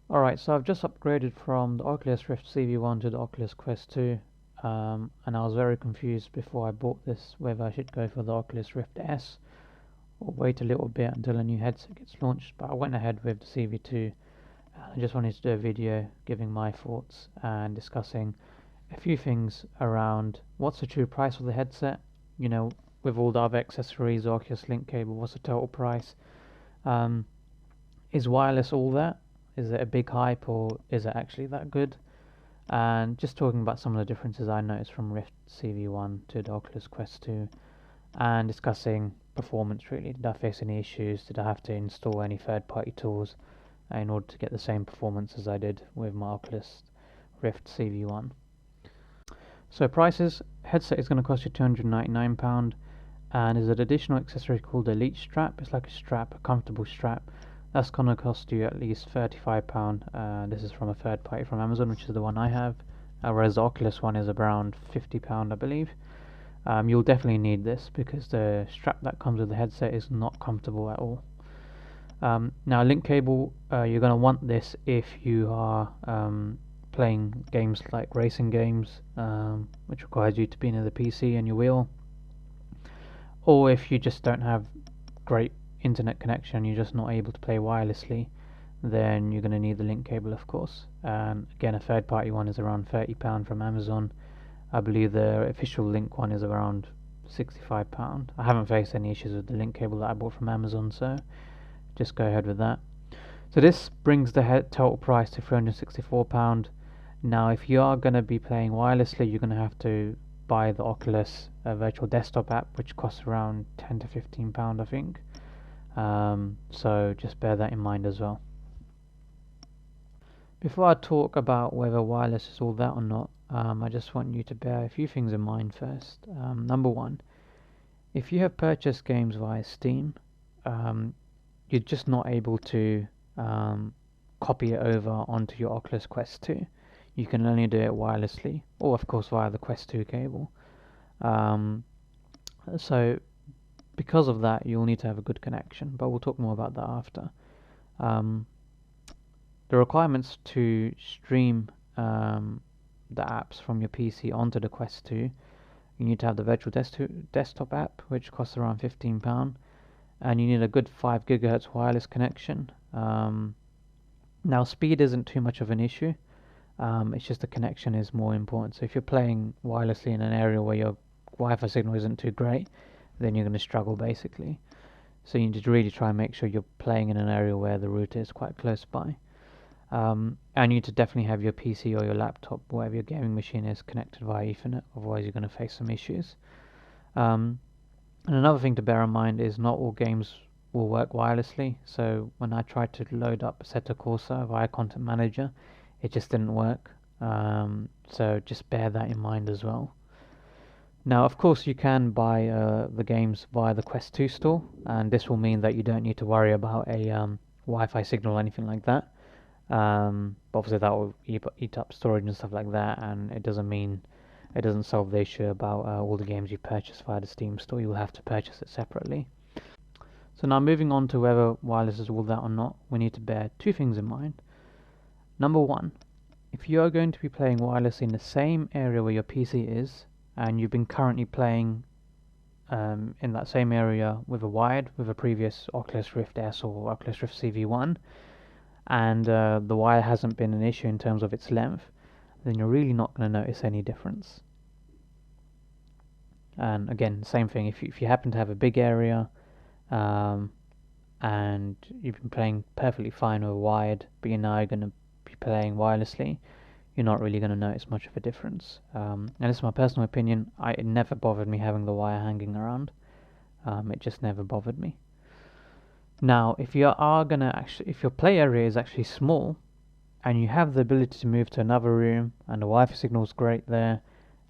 Alright, so I've just upgraded from the Oculus Rift CV1 to the Oculus Quest 2, and I was very confused before I bought this whether I should go for the Oculus Rift S or wait a little bit until a new headset gets launched, but I went ahead with the CV2. I just wanted to do a video giving my thoughts and discussing a few things around what's the true price of the headset, you know, with all the other accessories, Oculus Link cable, what's the total price? Um, is wireless all that? Is it a big hype or is it actually that good? And just talking about some of the differences I noticed from Rift CV1 to the Oculus Quest 2 and discussing performance really. Did I face any issues? Did I have to install any third party tools in order to get the same performance as I did with my Oculus Rift CV1? So prices, headset is going to cost you £299 and there's an additional accessory called Elite Strap. It's like a strap, a comfortable strap. That's going to cost you at least £35. This is from a third party from Amazon, which is the one I have, whereas the Oculus one is around £50, I believe. You'll definitely need this because the strap that comes with the headset is not comfortable at all. Now, link cable, you're going to want this if you are playing games like racing games, which requires you to be near the PC and your wheel, or if you just don't have great internet connection, you're just not able to play wirelessly, then you're going to need the link cable, of course. And again, a third party one is around £30 from Amazon. I believe the official link one is around £65. I haven't faced any issues with the link cable that I bought from Amazon, so just go ahead with that. So this brings the total price to £364. Now if you are going to be playing wirelessly, you're going to have to buy the Oculus virtual desktop app, which costs around £10 to £15, I think. So just bear that in mind as well. Before I talk about whether wireless is all that or not, I just want you to bear a few things in mind first. Number one, if you have purchased games via Steam, you're just not able to copy it over onto your Oculus Quest 2. You can only do it wirelessly, or of course via the Quest 2 cable. So because of that, you'll need to have a good connection, but we'll talk more about that after. The requirements to stream the apps from your PC onto the Quest 2, you need to have the virtual desktop app, which costs around £15, and you need a good 5 GHz wireless connection. Now speed isn't too much of an issue, it's just the connection is more important. So if you're playing wirelessly in an area where your Wi-Fi signal isn't too great, then you're going to struggle basically. So you need to really try and make sure you're playing in an area where the router is quite close by. And you need to definitely have your PC or your laptop, whatever your gaming machine is, connected via Ethernet, otherwise you're going to face some issues. And another thing to bear in mind is not all games will work wirelessly. So when I tried to load up Assetto Corsa via Content Manager, it just didn't work. So just bear that in mind as well. Now, of course, you can buy the games via the Quest 2 store, and this will mean that you don't need to worry about a Wi-Fi signal or anything like that. But obviously, that will eat up storage and stuff like that, and it doesn't solve the issue about all the games you purchase via the Steam store. You'll have to purchase it separately. So now, moving on to whether wireless is all that or not, we need to bear two things in mind. Number one, if you are going to be playing wireless in the same area where your PC is, and you've been currently playing in that same area with a previous Oculus Rift S or Oculus Rift CV1, and the wire hasn't been an issue in terms of its length, then you're really not going to notice any difference. And again, same thing, if you happen to have a big area and you've been playing perfectly fine with wired, but you're now going to be playing wirelessly, you're not really going to notice much of a difference. And this is my personal opinion. It never bothered me having the wire hanging around. It just never bothered me. Now, if your play area is actually small, and you have the ability to move to another room, and the Wi-Fi signal is great there,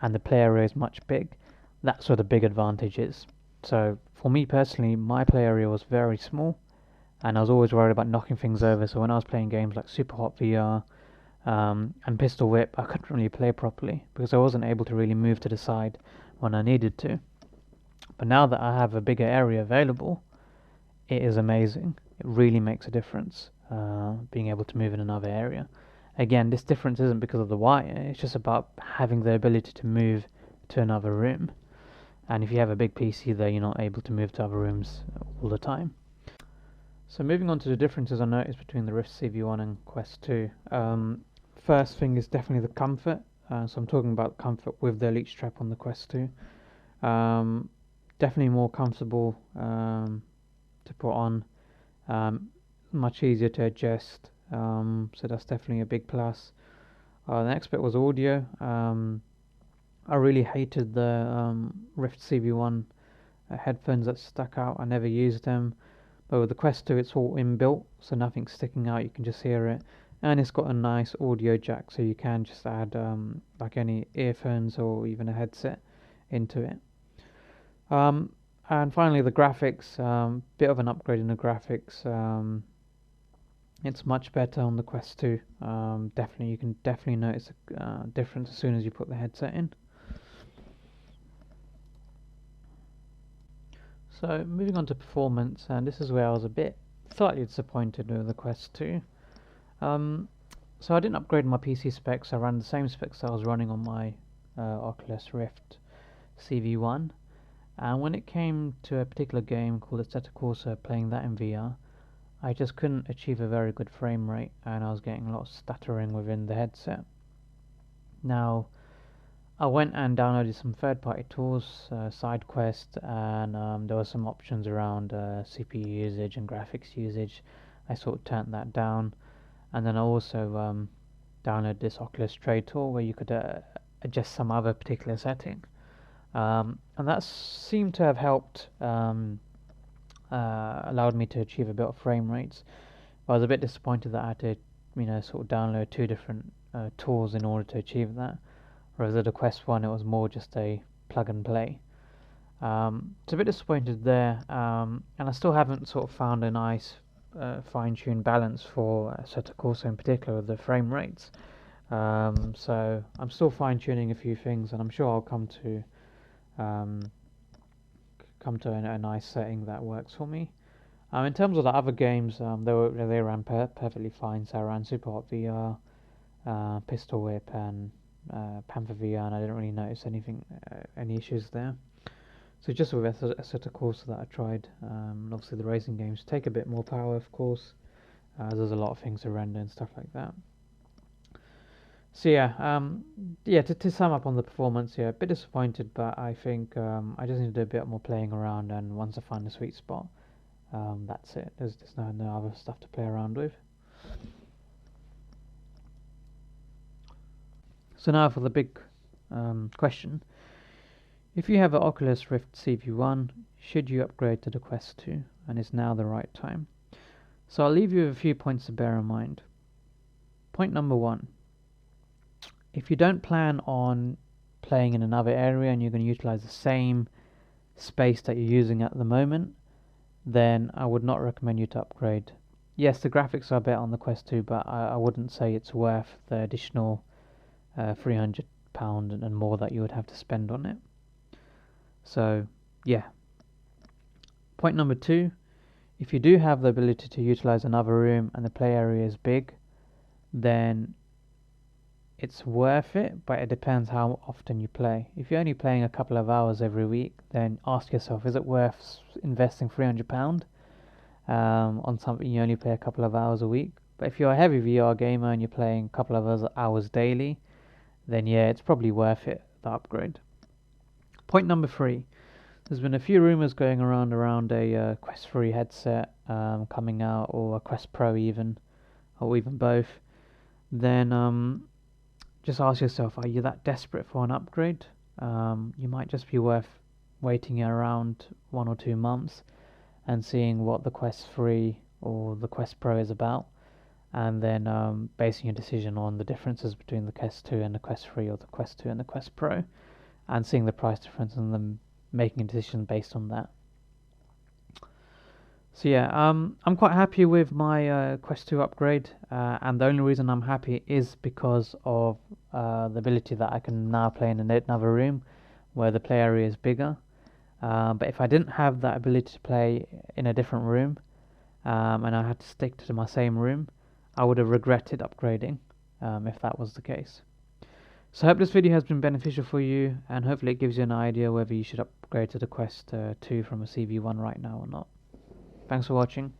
and the play area is much big, that's where the big advantage is. So for me personally, my play area was very small, and I was always worried about knocking things over. So when I was playing games like Super Hot VR and Pistol Whip, I couldn't really play properly because I wasn't able to really move to the side when I needed to. But now that I have a bigger area available, it is amazing. It really makes a difference. being able to move in another area. Again, this difference isn't because of the wire, it's just about having the ability to move to another room. And if you have a big PC there, you're not able to move to other rooms all the time. So moving on to the differences I noticed between the Rift CV1 and Quest 2. First thing is definitely the comfort. So I'm talking about comfort with the Elite strap on the Quest 2. Definitely more comfortable to put on. Much easier to adjust. So that's definitely a big plus. The next bit was audio. I really hated the Rift CV1 headphones that stuck out. I never used them. But with the Quest 2, it's all inbuilt, so nothing's sticking out. You can just hear it, and it's got a nice audio jack, so you can just add like any earphones or even a headset into it. And finally, the graphics. Bit of an upgrade in the graphics. It's much better on the Quest 2. Definitely, you can definitely notice a difference as soon as you put the headset in. So moving on to performance, and this is where I was a bit slightly disappointed with the Quest 2. So I didn't upgrade my PC specs. I ran the same specs that I was running on my Oculus Rift CV1. And when it came to a particular game called Assetto Corsa, playing that in VR, I just couldn't achieve a very good frame rate, and I was getting a lot of stuttering within the headset. Now, I went and downloaded some third-party tools, SideQuest, and there were some options around CPU usage and graphics usage. I sort of turned that down, and then I also downloaded this Oculus Trade tool where you could adjust some other particular setting, and that seemed to have helped, allowed me to achieve a bit of frame rates. I was a bit disappointed that I had to, sort of download two different tools in order to achieve that. Whereas with the Quest 1, it was more just a plug and play. So a bit disappointed there, and I still haven't sort of found a nice fine-tuned balance for Assetto Corsa in particular with the frame rates. So I'm still fine-tuning a few things, and I'm sure I'll come to a nice setting that works for me. In terms of the other games, they ran perfectly fine. So I ran Super Hot VR, Pistol Whip, and Panther VR, and I didn't really notice any issues there. So just with Assetto Corsa that I tried, and obviously the racing games take a bit more power, of course. There's a lot of things to render and stuff like that. So to sum up on the performance, a bit disappointed, but I think I just need to do a bit more playing around, and once I find the sweet spot, that's it. There's no other stuff to play around with. So now for the big question. If you have an Oculus Rift CV1, should you upgrade to the Quest 2? And is now the right time? So I'll leave you with a few points to bear in mind. Point number 1. If you don't plan on playing in another area and you're going to utilize the same space that you're using at the moment, then I would not recommend you to upgrade. Yes, the graphics are better on the Quest 2, but I wouldn't say it's worth the additional £300 and more that you would have to spend on it. So yeah. Point number 2, if you do have the ability to utilize another room and the play area is big, then it's worth it, but it depends how often you play. If you're only playing a couple of hours every week, then ask yourself, is it worth investing £300 on something you only play a couple of hours a week? But if you're a heavy VR gamer and you're playing a couple of hours daily, then yeah, it's probably worth it, the upgrade. Point number 3, there's been a few rumours going around a Quest 3 headset coming out, or a Quest Pro even, or even both. Then just ask yourself, are you that desperate for an upgrade? You might just be worth waiting around 1 or 2 months and seeing what the Quest 3 or the Quest Pro is about, and then basing your decision on the differences between the Quest 2 and the Quest 3, or the Quest 2 and the Quest Pro, and seeing the price difference and then making a decision based on that. So yeah, I'm quite happy with my Quest 2 upgrade, and the only reason I'm happy is because of the ability that I can now play in another room where the play area is bigger. But if I didn't have that ability to play in a different room, and I had to stick to my same room, I would have regretted upgrading if that was the case. So I hope this video has been beneficial for you, and hopefully it gives you an idea whether you should upgrade to the Quest 2 from a CV1 right now or not. Thanks for watching.